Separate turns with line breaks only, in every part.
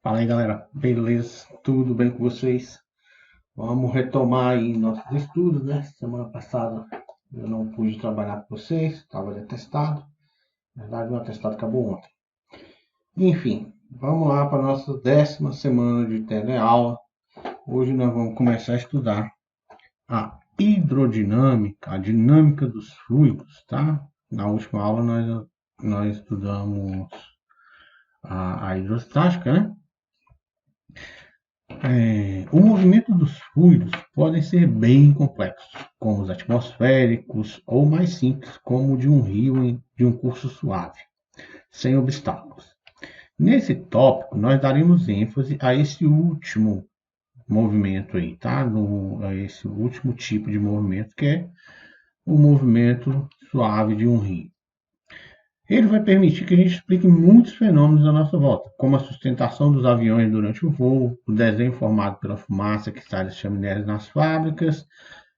Fala aí, galera. Beleza? Tudo bem com vocês? Vamos retomar aí nossos estudos, né? Semana passada eu não pude trabalhar com vocês, estava de atestado. Na verdade, o atestado acabou ontem. Enfim, vamos lá para a nossa 10ª semana de teleaula. Hoje nós vamos começar a estudar a hidrodinâmica, a dinâmica dos fluidos, tá? Na última aula nós estudamos a hidrostática, né? O movimento dos fluidos podem ser bem complexos, como os atmosféricos, ou mais simples, como o de um rio de um curso suave, sem obstáculos. Nesse tópico, nós daremos ênfase a esse último movimento aí, tá? A esse último tipo de movimento, que é o movimento suave de um rio. Ele vai permitir que a gente explique muitos fenômenos à nossa volta, como a sustentação dos aviões durante o voo, o desenho formado pela fumaça que sai das chaminés nas fábricas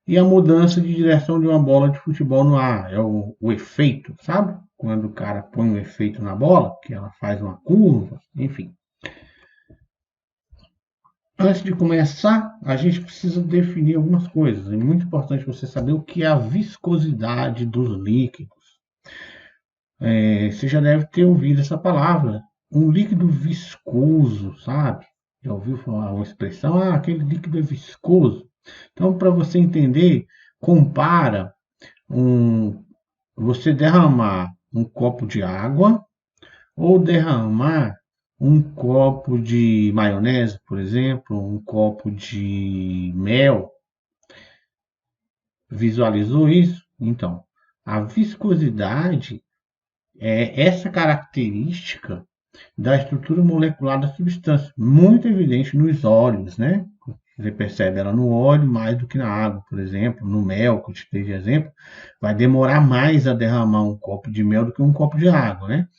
e a mudança de direção de uma bola de futebol no ar. É o efeito, sabe? Quando o cara põe um efeito na bola, que ela faz uma curva, enfim. Antes de começar, a gente precisa definir algumas coisas. É muito importante você saber o que é a viscosidade dos líquidos. Você já deve ter ouvido essa palavra, um líquido viscoso, sabe? Já ouviu falar uma expressão, aquele líquido é viscoso. Então, para você entender, compara um, você derramar um copo de água ou derramar um copo de maionese, por exemplo, um copo de mel. Visualizou isso? Então, a viscosidade é essa característica da estrutura molecular da substância, muito evidente nos óleos, né? Você percebe ela no óleo mais do que na água, por exemplo, no mel, que eu te dei de exemplo, vai demorar mais a derramar um copo de mel do que um copo de água, né?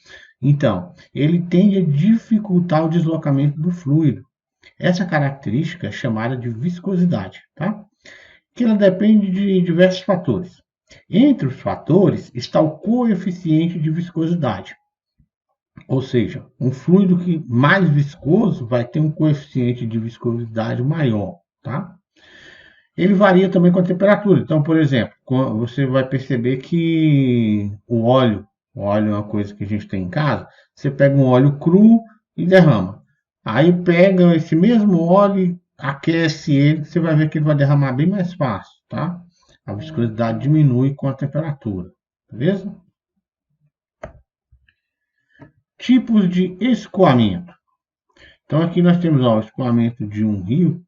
Então, ele tende a dificultar o deslocamento do fluido. Essa característica é chamada de viscosidade, tá? Que ela depende de diversos fatores. Entre os fatores está o coeficiente de viscosidade. Ou seja, um fluido que mais viscoso vai ter um coeficiente de viscosidade maior, tá? Ele varia também com a temperatura. Então, por exemplo, você vai perceber que o óleo é uma coisa que a gente tem em casa, você pega um óleo cru e derrama. Aí pega esse mesmo óleo, aquece ele, você vai ver que ele vai derramar bem mais fácil, tá? A viscosidade diminui com a temperatura, beleza? Tipos de escoamento. Então aqui nós temos o escoamento de um rio,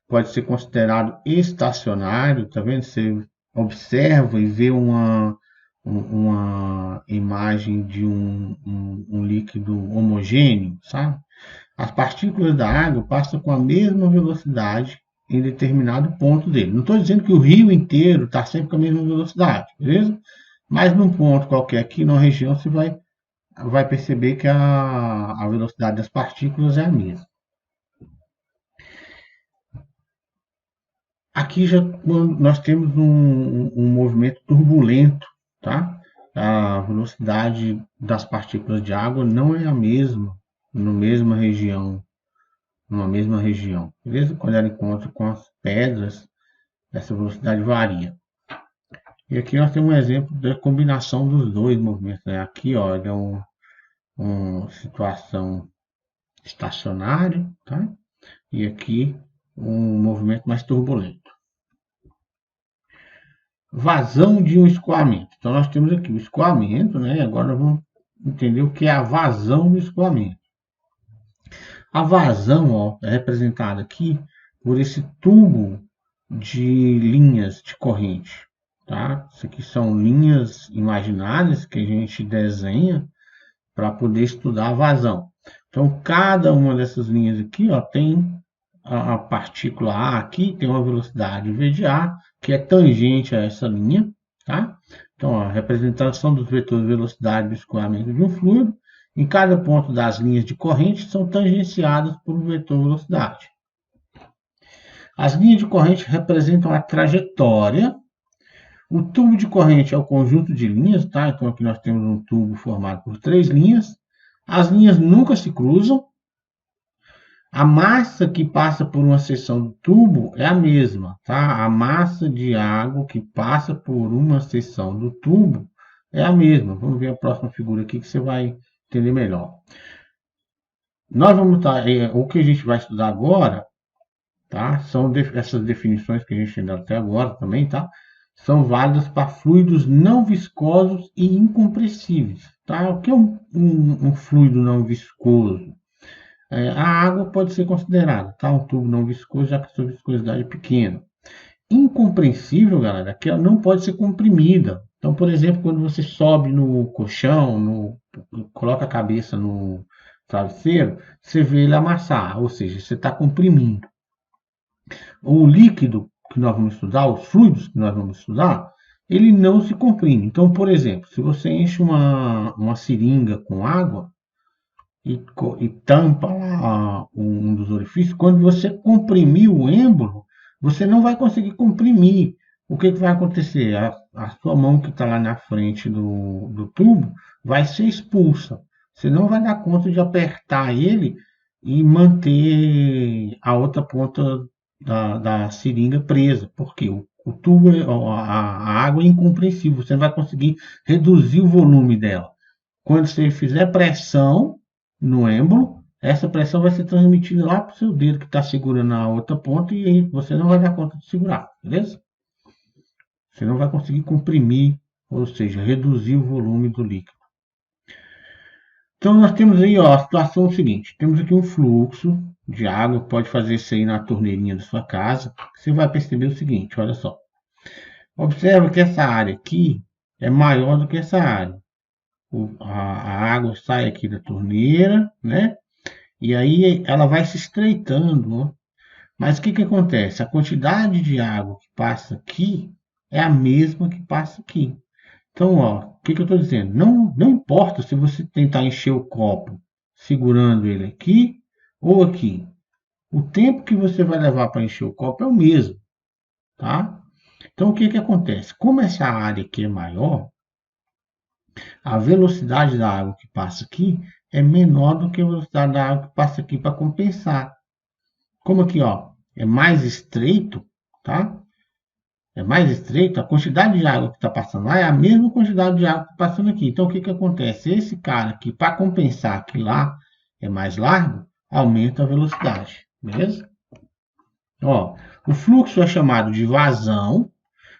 pode ser considerado estacionário, tá vendo? Você observa e vê uma imagem de um líquido homogêneo, sabe? As partículas da água passam com a mesma velocidade em determinado ponto dele. Não estou dizendo que o rio inteiro está sempre com a mesma velocidade, beleza? Mas num ponto qualquer aqui, numa região, você vai perceber que a velocidade das partículas é a mesma. Aqui já nós temos um movimento turbulento, tá? A velocidade das partículas de água não é a mesma numa mesma região, beleza? Quando ela encontra com as pedras, essa velocidade varia. E aqui nós temos um exemplo da combinação dos dois movimentos, né? Aqui, ó, é uma situação estacionária, tá? E aqui um movimento mais turbulento. Vazão de um escoamento. Então nós temos aqui o escoamento, né? Agora nós vamos entender o que é a vazão do escoamento. A vazão, ó, é representada aqui por esse tubo de linhas de corrente, tá? Isso aqui são linhas imaginárias que a gente desenha para poder estudar a vazão. Então cada uma dessas linhas aqui, ó, tem a partícula A aqui tem uma velocidade v de A, que é tangente a essa linha, tá? Então, a representação dos vetores de velocidade do escoamento de um fluido, em cada ponto das linhas de corrente são tangenciadas por um vetor de velocidade. As linhas de corrente representam a trajetória. O tubo de corrente é o conjunto de linhas, tá? Então, aqui nós temos um tubo formado por 3 linhas. As linhas nunca se cruzam. A massa que passa por uma seção do tubo é a mesma, tá? A massa de água que passa por uma seção do tubo é a mesma. Vamos ver a próxima figura aqui que você vai entender melhor. Nós vamos estar, o que a gente vai estudar agora, tá? São essas definições que a gente tem dado até agora também, tá? São válidas para fluidos não viscosos e incompressíveis, tá? O que é um fluido não viscoso? A água pode ser considerada, tá? Um tubo não viscoso, já que a sua viscosidade é pequena. Incompressível, galera, que ela não pode ser comprimida. Então, por exemplo, quando você sobe no colchão, coloca a cabeça no travesseiro, você vê ele amassar, ou seja, você está comprimindo. O líquido que nós vamos estudar, os fluidos que nós vamos estudar, ele não se comprime. Então, por exemplo, se você enche uma seringa com água, e tampa lá um dos orifícios, quando você comprimir o êmbolo, você não vai conseguir comprimir. O que vai acontecer? A sua mão que está lá na frente do tubo vai ser expulsa. Você não vai dar conta de apertar ele e manter a outra ponta da seringa presa, porque o tubo, a água é incompressível, você não vai conseguir reduzir o volume dela. Quando você fizer pressão no êmbolo, essa pressão vai ser transmitida lá para o seu dedo que está segurando a outra ponta e aí você não vai dar conta de segurar, beleza? Você não vai conseguir comprimir, ou seja, reduzir o volume do líquido. Então nós temos aí a situação seguinte, temos aqui um fluxo de água, pode fazer isso aí na torneirinha da sua casa, você vai perceber o seguinte, olha só. Observa que essa área aqui é maior do que essa área. A água sai aqui da torneira, né? E aí ela vai se estreitando, ó. Mas o que acontece? A quantidade de água que passa aqui é a mesma que passa aqui. Então, ó, o que eu estou dizendo? Não importa se você tentar encher o copo segurando ele aqui ou aqui. O tempo que você vai levar para encher o copo é o mesmo, tá? Então, o que acontece? Como essa área aqui é maior, a velocidade da água que passa aqui é menor do que a velocidade da água que passa aqui para compensar. Como aqui, ó, é mais estreito, tá? É mais estreito, a quantidade de água que está passando lá é a mesma quantidade de água que está passando aqui. Então, o que acontece? Esse cara aqui, para compensar que lá é mais largo, aumenta a velocidade, beleza? Ó, o fluxo é chamado de vazão,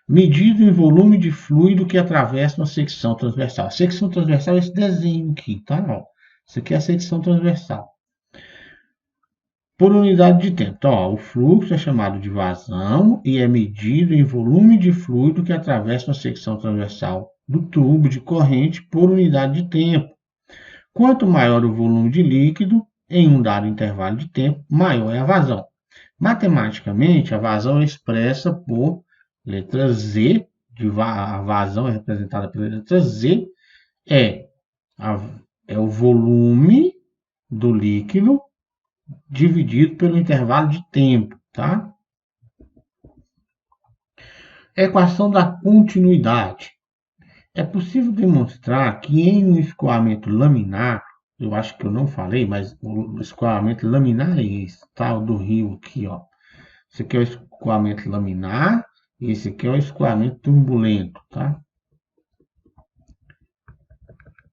medido em volume de fluido que atravessa uma secção transversal. A secção transversal é esse desenho aqui, tá? Ó, isso aqui é a secção transversal. Por unidade de tempo. Então, ó, o fluxo é chamado de vazão e é medido em volume de fluido que atravessa uma secção transversal do tubo de corrente por unidade de tempo. Quanto maior o volume de líquido em um dado intervalo de tempo, maior é a vazão. Matematicamente, a vazão é expressa por letra Z, a vazão é representada pela letra Z, é o volume do líquido dividido pelo intervalo de tempo, tá? Equação da continuidade. É possível demonstrar que em um escoamento laminar, eu acho que eu não falei, mas o escoamento laminar é esse, tá? O do rio aqui, ó. Esse aqui é o escoamento laminar, e esse aqui é o escoamento turbulento, tá?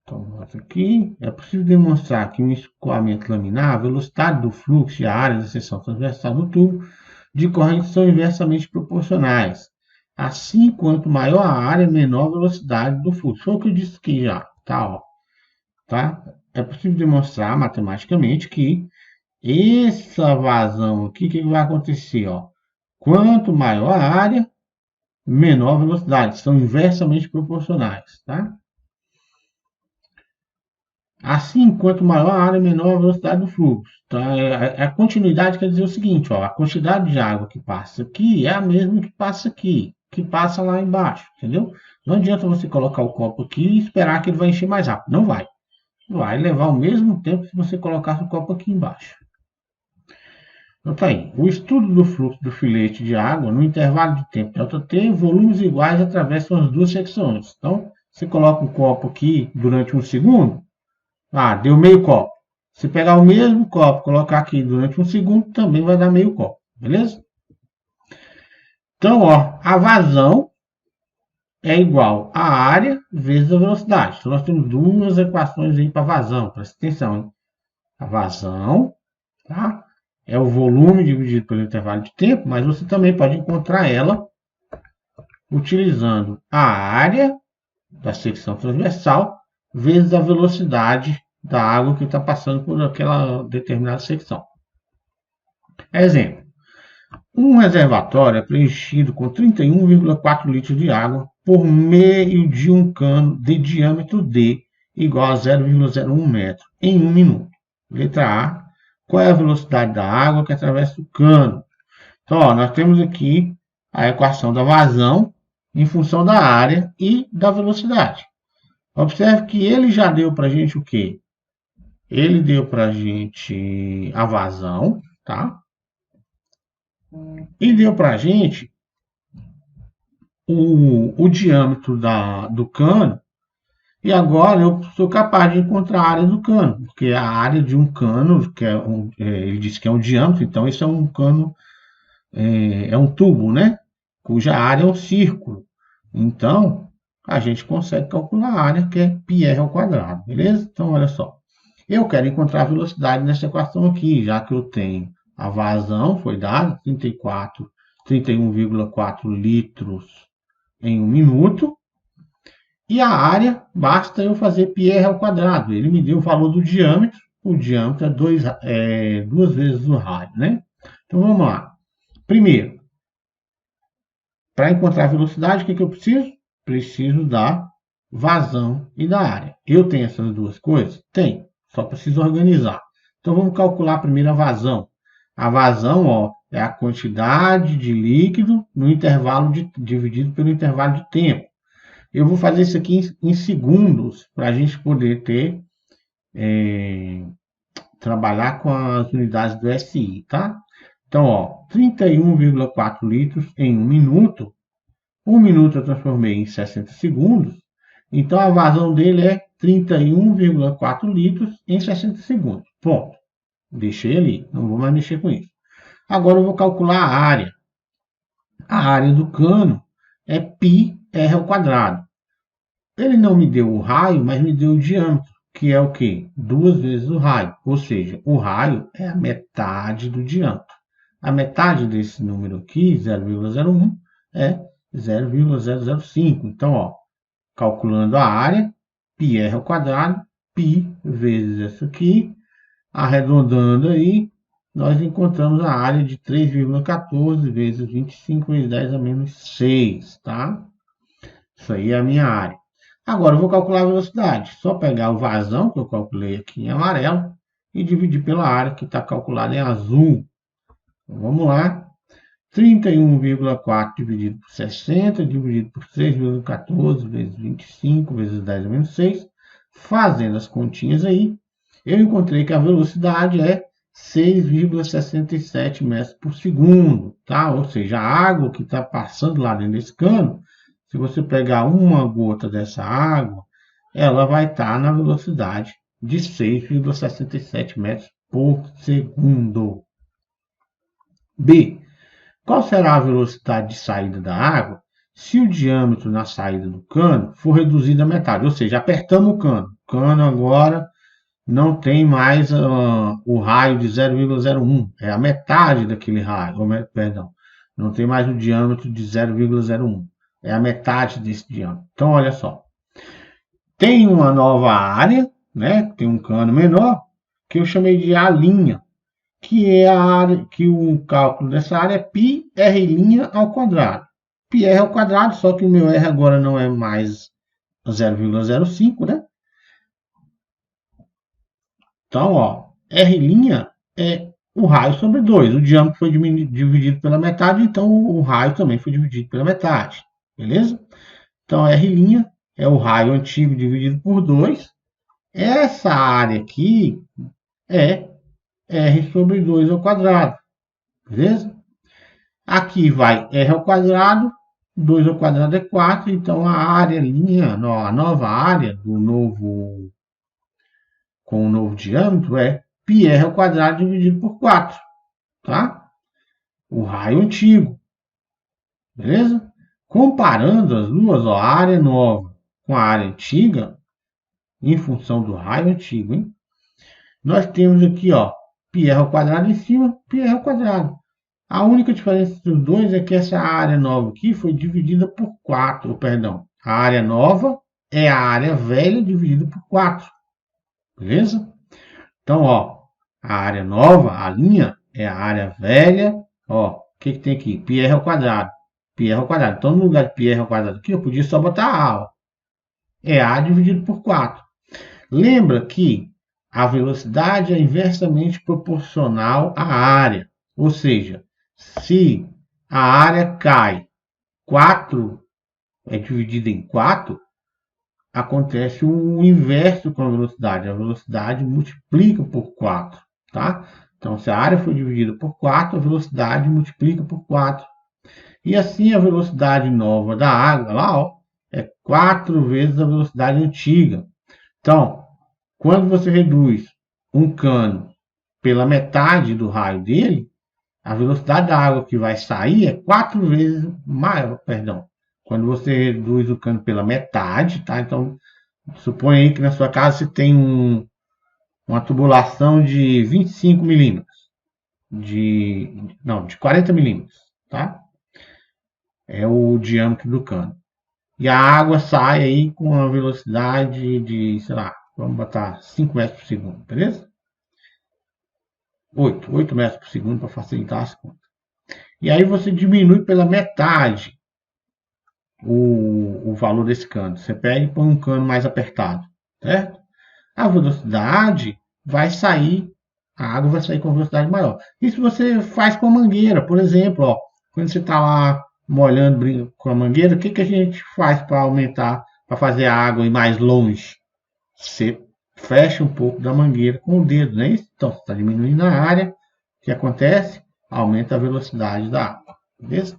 Então, aqui é possível demonstrar que em um escoamento laminar, a velocidade do fluxo e a área da seção transversal do tubo de corrente são inversamente proporcionais. Assim, quanto maior a área, menor a velocidade do fluxo. Foi o que eu disse aqui já, tá? Ó, tá? É possível demonstrar matematicamente que essa vazão aqui, o que vai acontecer? Ó? Quanto maior a área, menor a velocidade. São inversamente proporcionais, tá? Assim, quanto maior a área, menor a velocidade do fluxo. Tá? A continuidade quer dizer o seguinte, ó, a quantidade de água que passa aqui é a mesma que passa aqui, que passa lá embaixo, entendeu? Não adianta você colocar o copo aqui e esperar que ele vai encher mais rápido. Não vai. Vai levar o mesmo tempo se você colocar o copo aqui embaixo. Então tá aí. O estudo do fluxo do filete de água no intervalo de tempo ΔT, volumes iguais atravessam as duas secções. Então, você coloca o copo aqui durante um segundo, deu meio copo. Se pegar o mesmo copo, colocar aqui durante um segundo, também vai dar meio copo, beleza? Então, ó, a vazão é igual a área vezes a velocidade. Então, nós temos duas equações aí para vazão, presta atenção, hein? A vazão, tá? É o volume dividido pelo intervalo de tempo, mas você também pode encontrar ela utilizando a área da secção transversal vezes a velocidade da água que está passando por aquela determinada secção. Exemplo. Um reservatório é preenchido com 31,4 litros de água por meio de um cano de diâmetro D igual a 0,01 metro em 1 minuto. Letra A. Qual é a velocidade da água que atravessa o cano? Então, ó, nós temos aqui a equação da vazão em função da área e da velocidade. Observe que ele já deu para a gente o quê? Ele deu para a gente a vazão, tá? E deu para a gente o diâmetro do cano. E agora eu sou capaz de encontrar a área do cano, porque a área de um cano, que ele disse que é um diâmetro, então isso é um cano, é um tubo, né? Cuja área é um círculo. Então, a gente consegue calcular a área, que é πr ao quadrado, beleza? Então, olha só. Eu quero encontrar a velocidade nessa equação aqui, já que eu tenho a vazão, foi dado, 31,4 litros em 1 minuto. E a área, basta eu fazer πr ao quadrado. Ele me deu o valor do diâmetro. O diâmetro é duas vezes o raio, né? Então, vamos lá. Primeiro, para encontrar a velocidade, o que eu preciso? Preciso da vazão e da área. Eu tenho essas duas coisas? Tenho. Só preciso organizar. Então, vamos calcular primeiro a vazão. A vazão, ó, é a quantidade de líquido no intervalo dividido pelo intervalo de tempo. Eu vou fazer isso aqui em segundos, para a gente poder trabalhar com as unidades do SI, tá? Então, ó, 31,4 litros em 1 minuto. 1 minuto eu transformei em 60 segundos. Então, a vazão dele é 31,4 litros em 60 segundos. Ponto. Deixei ali, não vou mais mexer com isso. Agora eu vou calcular a área. A área do cano é πr ao quadrado. Ele não me deu o raio, mas me deu o diâmetro, que é o quê? 2 vezes o raio. Ou seja, o raio é a metade do diâmetro. A metade desse número aqui, 0,01, é 0,005. Então, ó, calculando a área, πr ao quadrado, π vezes essa aqui, arredondando aí, nós encontramos a área de 3,14 vezes 25 vezes 10 a menos 6, tá? Isso aí é a minha área. Agora eu vou calcular a velocidade. Só pegar o vazão, que eu calculei aqui em amarelo, e dividir pela área, que está calculada em azul. Então, vamos lá. 31,4 dividido por 60, dividido por 3,14 vezes 25 vezes 10 a menos 6. Fazendo as continhas aí, eu encontrei que a velocidade é 6,67 metros por segundo, tá? Ou seja, a água que está passando lá dentro desse cano, se você pegar uma gota dessa água, ela vai estar na velocidade de 6,67 metros por segundo. B. Qual será a velocidade de saída da água se o diâmetro na saída do cano for reduzido à metade? Ou seja, apertamos o cano. O cano agora não tem mais o raio de 0,01. É a metade daquele raio. Perdão. Não tem mais o diâmetro de 0,01. É a metade desse diâmetro. Então, olha só. Tem uma nova área, né? Tem um cano menor, que eu chamei de A', que é a área, que o cálculo dessa área é πr' ao quadrado. πr ao quadrado, só que o meu R agora não é mais 0,05, né? Então, ó, R' é o raio sobre 2. O diâmetro foi dividido pela metade, então o raio também foi dividido pela metade. Beleza? Então, R' é o raio antigo dividido por 2. Essa área aqui é R sobre 2 ao quadrado. Beleza? Aqui vai R ao quadrado, 2 ao quadrado é 4, então a área a nova área com o novo diâmetro é πr ao quadrado dividido por 4, tá? O raio antigo, beleza? Comparando as duas, ó, a área nova com a área antiga, em função do raio antigo, hein? Nós temos aqui, ó, πr ao quadrado em cima, πr ao quadrado. A única diferença dos dois é que essa área nova aqui foi dividida por 4, perdão. A área nova é a área velha dividida por 4, beleza? Então, ó, a área nova, a linha, é a área velha, ó, o que tem aqui? πr ao quadrado, πr ao quadrado. Então, no lugar de πr ao quadrado aqui, eu podia só botar a, ó. É a dividido por 4. Lembra que a velocidade é inversamente proporcional à área. Ou seja, se a área cai 4, é dividida em 4, acontece o inverso com a velocidade. A velocidade multiplica por 4, tá? Então, se a área foi dividida por 4, a velocidade multiplica por 4. E assim a velocidade nova da água, lá, ó, é 4 vezes a velocidade antiga. Então, quando você reduz um cano pela metade do raio dele, a velocidade da água que vai sair é 4 vezes maior, perdão. Quando você reduz o cano pela metade, tá? Então, suponha aí que na sua casa você tem uma tubulação de 25 milímetros, de 40 milímetros, tá? É o diâmetro do cano. E a água sai aí com uma velocidade de, sei lá, vamos botar 5 metros por segundo, beleza? 8 metros por segundo para facilitar as contas. E aí você diminui pela metade o valor desse cano. Você pega e põe um cano mais apertado, certo? A velocidade vai sair, a água vai sair com velocidade maior. Isso você faz com a mangueira, por exemplo, ó, quando você está lá molhando com a mangueira, o que a gente faz para aumentar, para fazer a água ir mais longe? Você fecha um pouco da mangueira com o dedo, não é isso? Então, você está diminuindo a área. O que acontece? Aumenta a velocidade da água, beleza?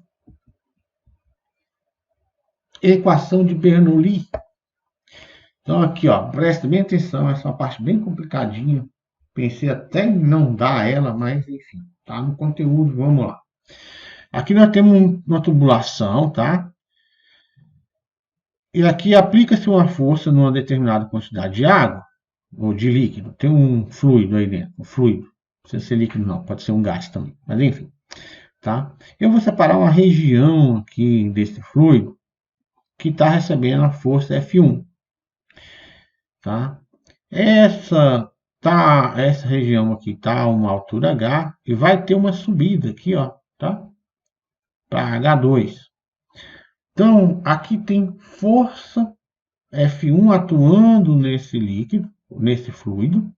Equação de Bernoulli. Então, aqui, ó, presta bem atenção, essa é uma parte bem complicadinha. Pensei até em não dar ela, mas enfim, tá no conteúdo, vamos lá. Aqui nós temos uma tubulação, tá? E aqui aplica-se uma força numa determinada quantidade de água ou de líquido. Tem um fluido aí dentro, um fluido. Não precisa ser líquido não, pode ser um gás também, mas enfim. Tá? Eu vou separar uma região aqui desse fluido que está recebendo a força F1. Tá? Essa região aqui está a uma altura H e vai ter uma subida aqui, ó, tá? Para H2. Então, aqui tem força F1 atuando nesse líquido, nesse fluido.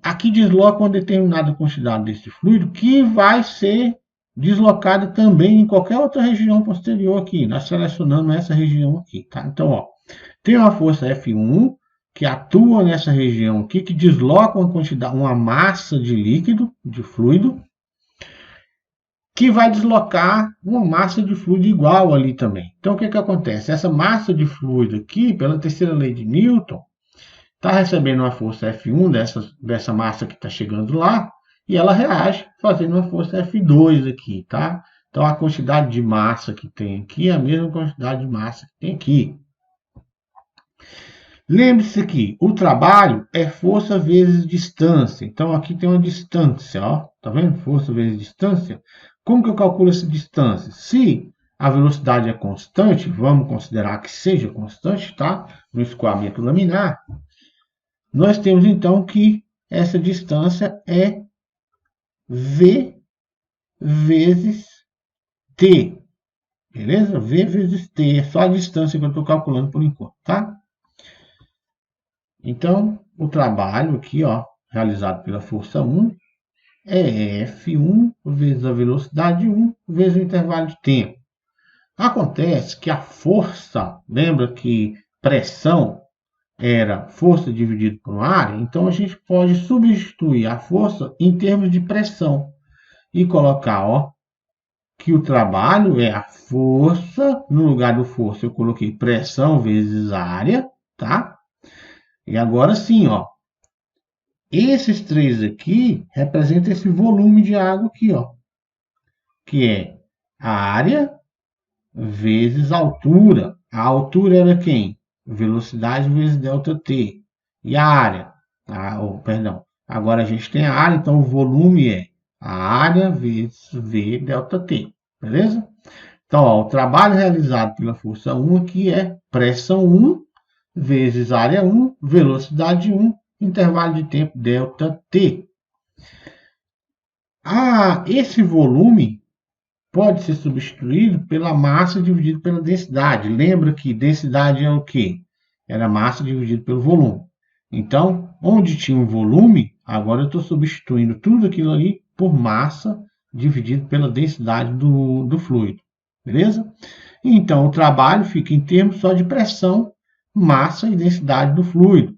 Aqui desloca uma determinada quantidade desse fluido que vai ser deslocada também em qualquer outra região posterior aqui. Nós selecionamos essa região aqui, tá? Então, ó, tem uma força F1 que atua nessa região aqui, que desloca uma quantidade, uma massa de líquido, de fluido, que vai deslocar uma massa de fluido igual ali também. Então, o que acontece? Essa massa de fluido aqui, pela terceira lei de Newton, está recebendo uma força F1 dessa massa que está chegando lá, e ela reage fazendo uma força F2 aqui, tá? Então, a quantidade de massa que tem aqui é a mesma quantidade de massa que tem aqui. Lembre-se que o trabalho é força vezes distância. Então, aqui tem uma distância, ó. Tá vendo? Força vezes distância. Como que eu calculo essa distância? Se a velocidade é constante, vamos considerar que seja constante, tá? No escoamento laminar, nós temos então que essa distância é V vezes T. Beleza? V vezes T. É só a distância que eu estou calculando por enquanto, tá? Então, o trabalho aqui, ó, realizado pela força 1, é F1 vezes a velocidade 1 vezes o intervalo de tempo. Acontece que a força, lembra que pressão era força dividido por área? Então, a gente pode substituir a força em termos de pressão e colocar, ó, que o trabalho é a força, no lugar do força eu coloquei pressão vezes área, tá? E agora sim, ó, Esses três aqui representam esse volume de água aqui, ó, que é a área vezes a altura. A altura era quem? Velocidade vezes ΔT. E a área? Perdão. Agora a gente tem a área, então o volume é a área vezes V ΔT. Beleza? Então, ó, o trabalho realizado pela força 1 aqui é pressão 1 vezes área 1, velocidade 1, intervalo de tempo ΔT. Esse volume pode ser substituído pela massa dividido pela densidade. Lembra que densidade é o quê? Era massa dividido pelo volume. Então, onde tinha um volume, agora eu estou substituindo tudo aquilo ali por massa dividido pela densidade do fluido. Beleza? Então, o trabalho fica em termos só de pressão, massa e densidade do fluido.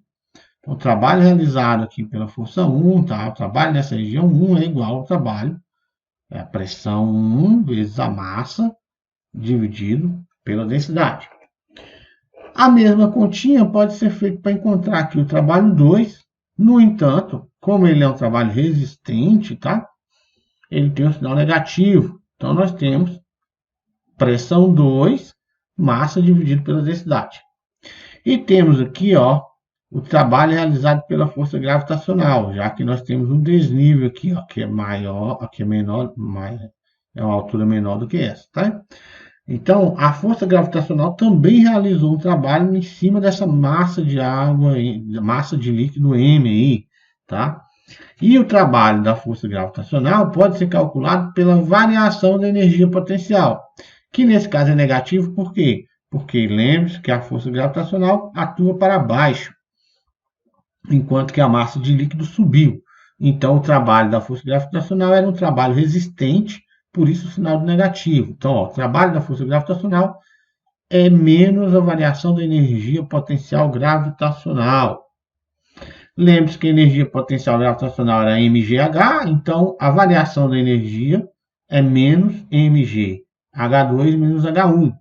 Então, o trabalho realizado aqui pela força 1, tá? O trabalho nessa região 1 é igual ao trabalho, é a pressão 1 vezes a massa dividido pela densidade. A mesma continha pode ser feita para encontrar aqui o trabalho 2. No entanto, como ele é um trabalho resistente, tá? Ele tem um sinal negativo. Então, nós temos pressão 2, massa dividido pela densidade. E temos aqui, ó, o trabalho realizado pela força gravitacional, já que nós temos um desnível aqui, ó, que é maior, aqui é menor, é uma altura menor do que essa, tá? Então, a força gravitacional também realizou um trabalho em cima dessa massa de água, massa de líquido M aí, tá? E o trabalho da força gravitacional pode ser calculado pela variação da energia potencial, que nesse caso é negativo, por quê? Porque lembre-se que a força gravitacional atua para baixo, enquanto que a massa de líquido subiu. Então, o trabalho da força gravitacional era um trabalho resistente, por isso o sinal do negativo. Então, ó, o trabalho da força gravitacional é menos a variação da energia potencial gravitacional. Lembre-se que a energia potencial gravitacional era mgh, então a variação da energia é menos mg, H2 menos H1.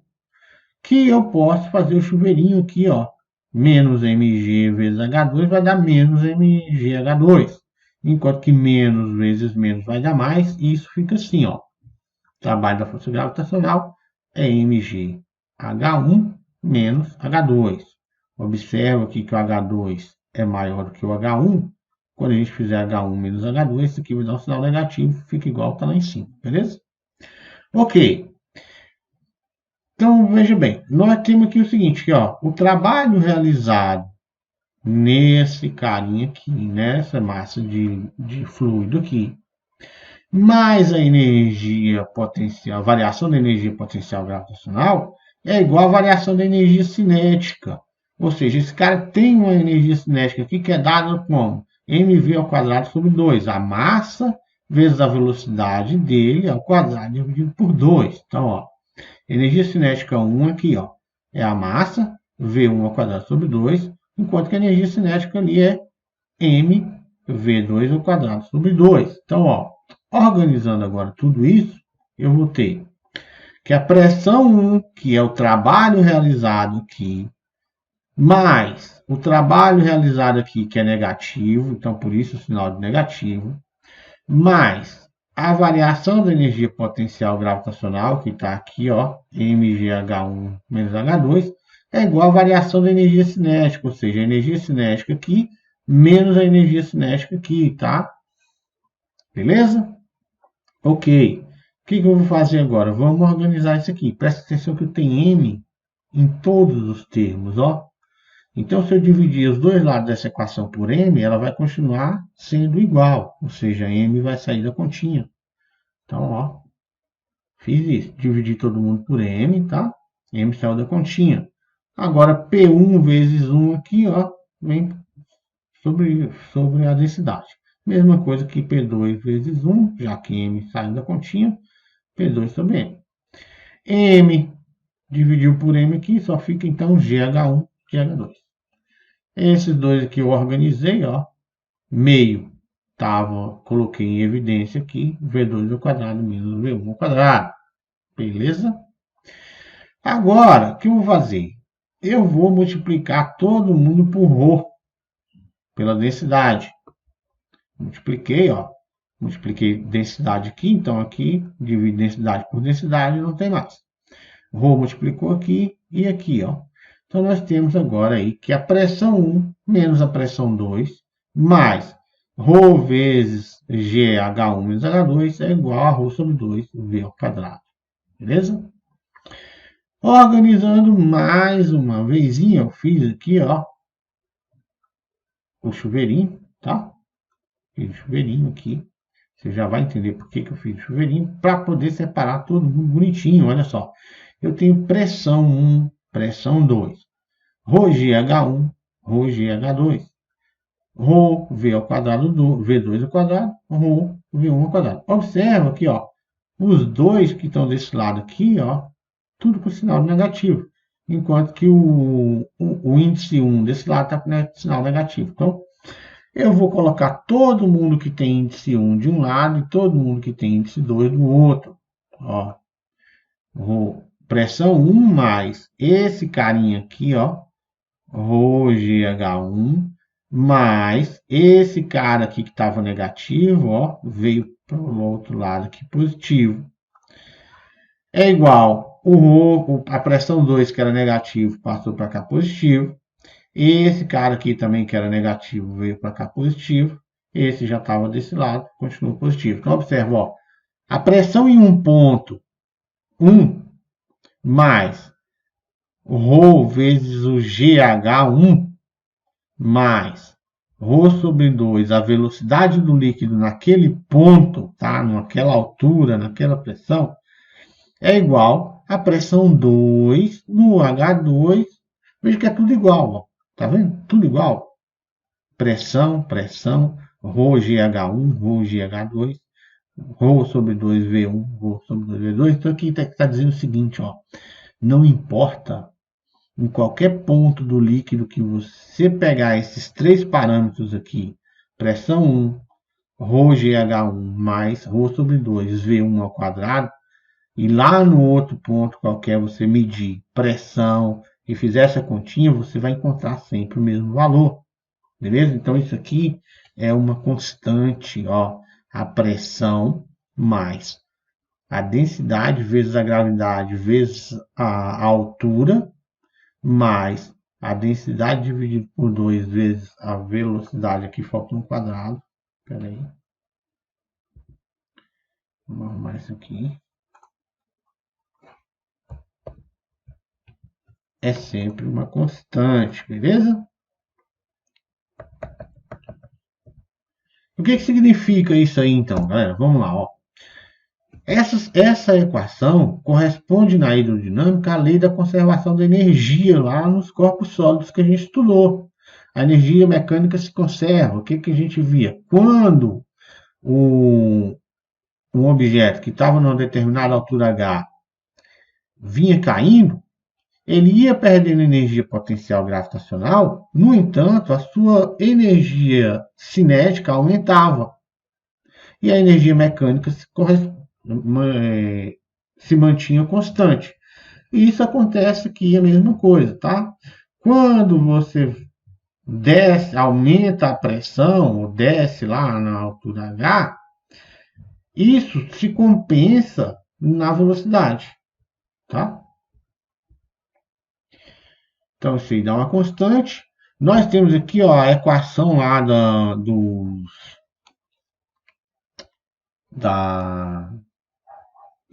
Que eu posso fazer o chuveirinho aqui, ó. Menos mg vezes H2 vai dar menos mgH2. Enquanto que menos vezes menos vai dar mais, e isso fica assim, ó. O trabalho da força gravitacional é mgH1 menos H2. Observa aqui que o H2 é maior do que o H1. Quando a gente fizer H1 menos H2, isso aqui vai dar um sinal negativo, fica igual está lá em cima, beleza? Ok. Então, veja bem, nós temos aqui o seguinte, ó, o trabalho realizado nesse carinha aqui, nessa massa de fluido aqui, mais a energia potencial, a variação da energia potencial gravitacional é igual à variação da energia cinética. Ou seja, esse cara tem uma energia cinética aqui que é dada como mv ao quadrado sobre 2, a massa vezes a velocidade dele ao quadrado dividido por 2. Então, ó, energia cinética 1 aqui, ó, é a massa, V1 ao quadrado sobre 2, enquanto que a energia cinética ali é mv2 ao quadrado sobre 2. Então, ó, organizando agora tudo isso, eu vou ter que a pressão 1, que é o trabalho realizado aqui, mais o trabalho realizado aqui, que é negativo, então por isso o sinal de negativo, mais a variação da energia potencial gravitacional, que está aqui, ó, mgh1 menos h2, é igual à variação da energia cinética, ou seja, a energia cinética aqui menos a energia cinética aqui, tá? Beleza? Ok. O que eu vou fazer agora? Vamos organizar isso aqui. Presta atenção que tem M em todos os termos, ó. Então, se eu dividir os dois lados dessa equação por M, ela vai continuar sendo igual, ou seja, M vai sair da continha. Então, ó, fiz isso. Dividi todo mundo por M, tá? M saiu da continha. Agora, P1 vezes 1 aqui, ó, vem sobre a densidade. Mesma coisa que P2 vezes 1, já que M saiu da continha, P2 sobre M. M dividiu por M aqui, só fica então GH1, GH2. Esses dois aqui eu organizei, ó, meio coloquei em evidência aqui, V2 ao quadrado menos V1 ao quadrado. Beleza? Agora, o que eu vou fazer? Eu vou multiplicar todo mundo por ρ, pela densidade. multipliquei, ó. Multipliquei densidade aqui, então aqui, divido densidade por densidade, não tem mais. Rho multiplicou aqui e aqui, ó. Então, nós temos agora aí que a pressão 1 menos a pressão 2, mais Rho vezes GH1 menos H2 é igual a Rho sobre 2V ao quadrado. Beleza? Organizando mais uma vezinha, eu fiz aqui, ó, o chuveirinho, tá? Fiz o chuveirinho aqui. Você já vai entender por que eu fiz o chuveirinho, para poder separar todo mundo bonitinho. Olha só. Eu tenho pressão 1, pressão 2. Rho GH1, Rho GH2. Rho V ao quadrado, V2 ao quadrado, Rho V1 ao quadrado. Observa aqui, ó, os dois que estão desse lado aqui, ó, tudo com sinal negativo. Enquanto que o índice 1 desse lado está com sinal negativo. Então, eu vou colocar todo mundo que tem índice 1 de um lado e todo mundo que tem índice 2 do outro. Ó, pressão 1 mais esse carinha aqui, ó, Rho GH1, mais esse cara aqui que estava negativo, ó, veio para o outro lado aqui positivo. É igual a pressão 2, que era negativo, passou para cá positivo. Esse cara aqui também, que era negativo, veio para cá positivo. Esse já estava desse lado, continuou positivo. Então, observa, ó, a pressão em um ponto, 1, mais Rho vezes o GH1, mais Rho sobre 2, a velocidade do líquido naquele ponto, tá? Naquela altura, naquela pressão, é igual a pressão 2 no H2. Veja que é tudo igual, ó. Tá vendo? Tudo igual. Pressão, pressão, Rho GH1, Rho GH2, Rho sobre 2V1, Rho sobre 2V2. Então aqui está dizendo o seguinte, ó. Não importa em qualquer ponto do líquido que você pegar esses três parâmetros aqui, pressão 1, Rho GH1 mais Rho sobre 2V1 ao quadrado, e lá no outro ponto qualquer você medir pressão e fizer essa continha, você vai encontrar sempre o mesmo valor. Beleza? Então, isso aqui é uma constante, ó, a pressão mais a densidade vezes a gravidade vezes a altura, mais a densidade dividido por 2 vezes a velocidade. Aqui falta um quadrado. Espera aí. Vamos arrumar isso aqui. É sempre uma constante, beleza? O que significa isso aí, então, galera? Vamos lá, ó. Essa equação corresponde na hidrodinâmica à lei da conservação da energia lá nos corpos sólidos que a gente estudou. A energia mecânica se conserva. O que a gente via? Quando um objeto que estava numa determinada altura H vinha caindo, ele ia perdendo energia potencial gravitacional, no entanto, a sua energia cinética aumentava. E a energia mecânica se mantinha constante. E isso acontece aqui a mesma coisa, tá? Quando você desce, aumenta a pressão, ou desce lá na altura H, isso se compensa na velocidade, tá? Então, isso aí dá uma constante. Nós temos aqui, ó, a equação lá da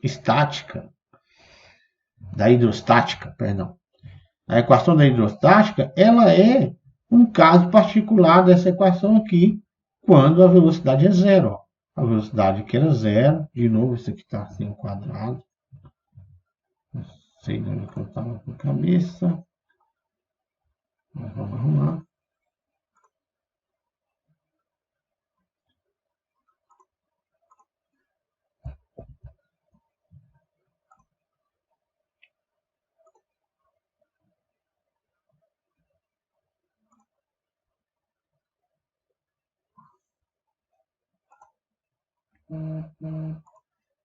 estática, da hidrostática, perdão. A equação da hidrostática, ela é um caso particular dessa equação aqui, quando a velocidade é zero. Ó. A velocidade aqui era zero. De novo, isso aqui está assim quadrado. Não sei onde eu estava com a cabeça. Mas vamos arrumar.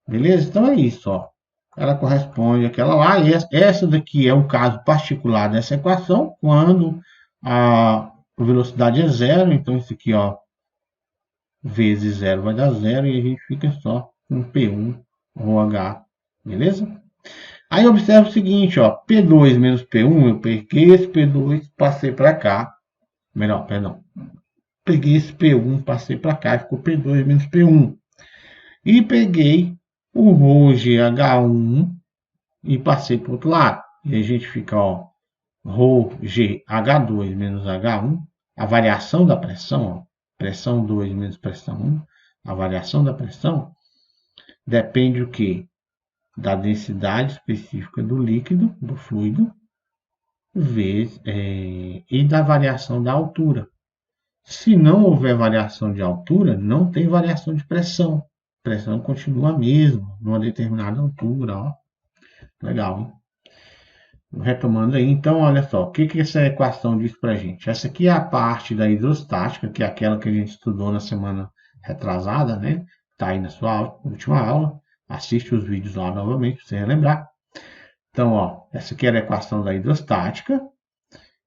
Beleza? Então é isso, ó. Ela corresponde àquela lá. E essa daqui é um caso particular dessa equação, quando a velocidade é zero. Então, isso aqui, ó, vezes zero vai dar zero e a gente fica só com P1 OH, beleza? Aí observa o seguinte, ó, P2 menos P1, eu peguei esse P2, passei para cá, melhor, perdão, peguei esse P1, passei para cá, ficou P2 menos P1. E peguei o ρ GH1 e passei para o outro lado. E a gente fica, ó, ρ GH2 menos H1, a variação da pressão, ó, pressão 2 menos pressão 1, a variação da pressão depende do quê? Da densidade específica do líquido, do fluido, vezes, e da variação da altura. Se não houver variação de altura, não tem variação de pressão. A pressão continua a mesma, numa determinada altura. Ó. Legal, hein? Retomando aí, então, olha só, o que essa equação diz para a gente? Essa aqui é a parte da hidrostática, que é aquela que a gente estudou na semana retrasada, né? Está aí na sua última aula. Assiste os vídeos lá novamente, para você relembrar. Então, ó, essa aqui era a equação da hidrostática.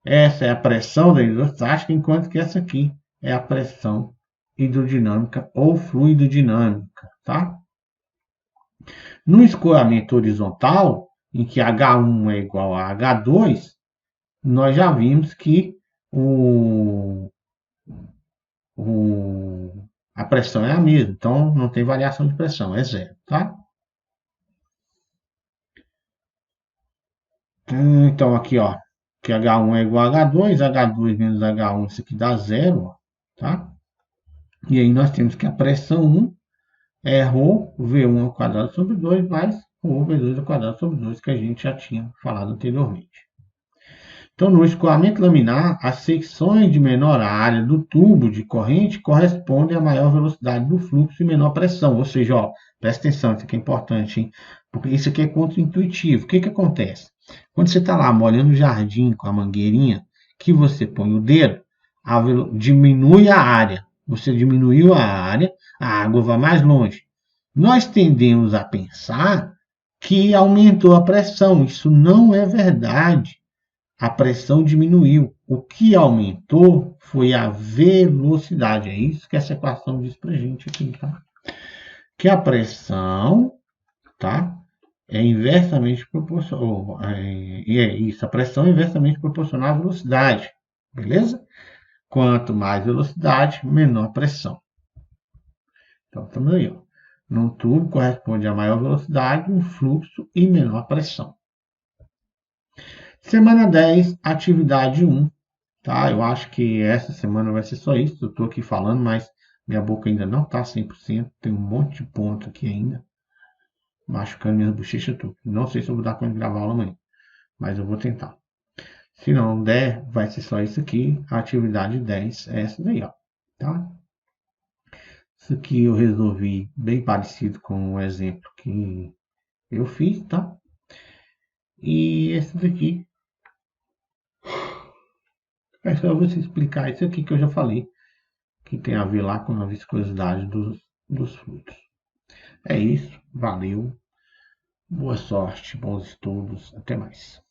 Essa é a pressão da hidrostática, enquanto que essa aqui é a pressão hidrodinâmica ou fluidodinâmica, tá? No escoamento horizontal, em que H1 é igual a H2, nós já vimos que a pressão é a mesma, então não tem variação de pressão, é zero, tá? Então aqui, ó, que H1 é igual a H2, H2 menos H1, isso aqui dá zero, ó, tá? E aí nós temos que a pressão 1 é ρ V1 ao quadrado sobre 2 mais ρ V2 ao quadrado sobre 2, que a gente já tinha falado anteriormente. Então, no escoamento laminar, as secções de menor área do tubo de corrente correspondem à maior velocidade do fluxo e menor pressão. Ou seja, ó, presta atenção, isso aqui é importante, hein? Porque isso aqui é contra-intuitivo. O que acontece? Quando você está lá molhando o jardim com a mangueirinha, que você põe o dedo, diminui a área. Você diminuiu a área, a água vai mais longe. Nós tendemos a pensar que aumentou a pressão. Isso não é verdade. A pressão diminuiu. O que aumentou foi a velocidade. É isso que essa equação diz para a gente aqui, tá? Que a pressão, tá? É inversamente proporcional. É isso, a pressão é inversamente proporcional à velocidade. Beleza? Quanto mais velocidade, menor pressão. Então, estamos aí, ó. Num tubo corresponde a maior velocidade, um fluxo e menor pressão. Semana 10, atividade 1. Tá? Eu acho que essa semana vai ser só isso. Eu estou aqui falando, mas minha boca ainda não está 100%. Tem um monte de ponto aqui ainda. Machucando minhas bochechas tudo. Não sei se eu vou dar conta de gravar aula amanhã, mas eu vou tentar. Se não der, vai ser só isso aqui. A atividade 10 é essa daí, ó. Tá? Isso aqui eu resolvi bem parecido com o exemplo que eu fiz, tá? E esse daqui é só você explicar isso aqui que eu já falei, que tem a ver lá com a viscosidade dos fluidos. É isso, valeu, boa sorte, bons estudos, até mais.